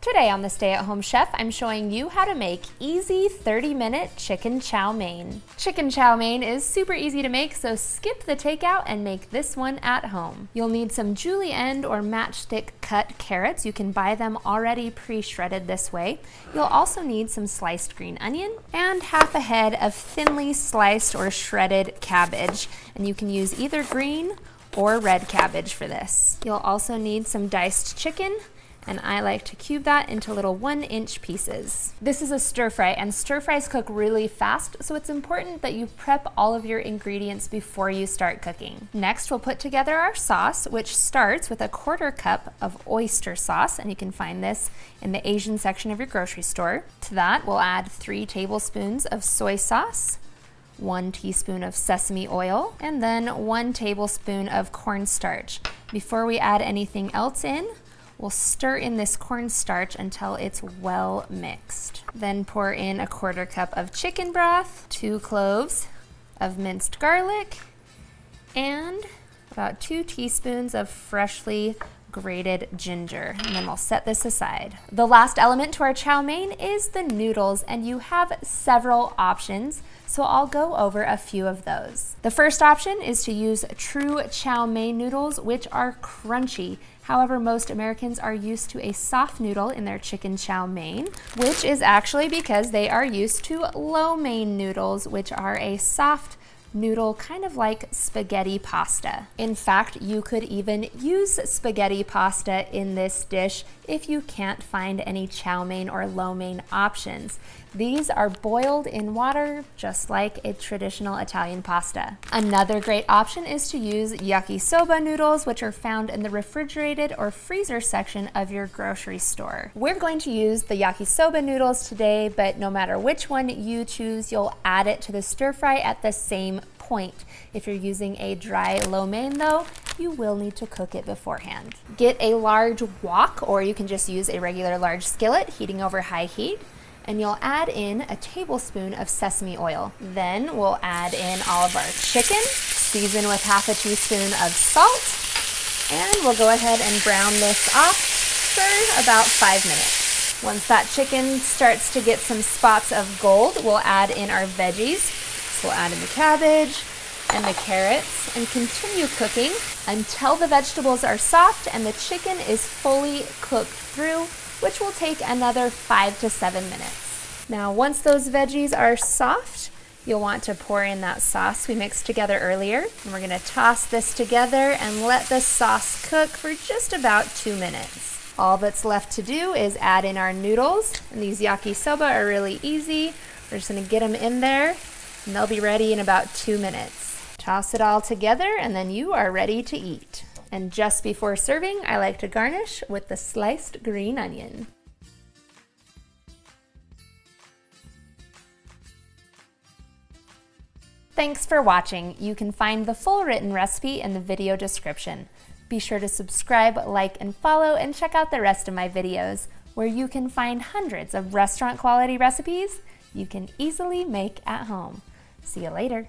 Today on the Stay at Home Chef, I'm showing you how to make easy 30-minute chicken chow mein. Chicken chow mein is super easy to make, so skip the takeout and make this one at home. You'll need some julienne or matchstick cut carrots. You can buy them already pre-shredded this way. You'll also need some sliced green onion and half a head of thinly sliced or shredded cabbage. And you can use either green or red cabbage for this. You'll also need some diced chicken, and I like to cube that into little 1-inch pieces. This is a stir fry, and stir fries cook really fast, so it's important that you prep all of your ingredients before you start cooking. Next, we'll put together our sauce, which starts with a 1/4 cup of oyster sauce, and you can find this in the Asian section of your grocery store. To that, we'll add 3 tablespoons of soy sauce, 1 teaspoon of sesame oil, and then 1 tablespoon of cornstarch. Before we add anything else in, we'll stir in this cornstarch until it's well mixed. Then pour in a 1/4 cup of chicken broth, 2 cloves of minced garlic, and about 2 teaspoons of freshly grated ginger, and then we'll set this aside. The last element to our chow mein is the noodles, and you have several options, so I'll go over a few of those. The first option is to use true chow mein noodles, which are crunchy. However, most Americans are used to a soft noodle in their chicken chow mein, which is actually because they are used to lo mein noodles, which are a soft noodle, kind of like spaghetti pasta. In fact, you could even use spaghetti pasta in this dish if you can't find any chow mein or lo mein options. These are boiled in water just like a traditional Italian pasta. Another great option is to use yakisoba noodles, which are found in the refrigerated or freezer section of your grocery store. We're going to use the yakisoba noodles today, but no matter which one you choose, you'll add it to the stir fry at the same point. If you're using a dry lo mein though, you will need to cook it beforehand. Get a large wok, or you can just use a regular large skillet heating over high heat, and you'll add in a tablespoon of sesame oil. Then we'll add in all of our chicken, season with half a teaspoon of salt, and we'll go ahead and brown this off for about 5 minutes. Once that chicken starts to get some spots of gold, we'll add in our veggies. So we'll add in the cabbage and the carrots and continue cooking until the vegetables are soft and the chicken is fully cooked through, which will take another 5 to 7 minutes. Now, once those veggies are soft, you'll want to pour in that sauce we mixed together earlier. And we're gonna toss this together and let the sauce cook for just about 2 minutes. All that's left to do is add in our noodles, and these yakisoba are really easy. We're just gonna get them in there, and they'll be ready in about 2 minutes. Toss it all together, and then you are ready to eat. And just before serving, I like to garnish with the sliced green onion. Thanks for watching. You can find the full written recipe in the video description. Be sure to subscribe, like, and follow, and check out the rest of my videos, where you can find hundreds of restaurant quality recipes you can easily make at home. See you later.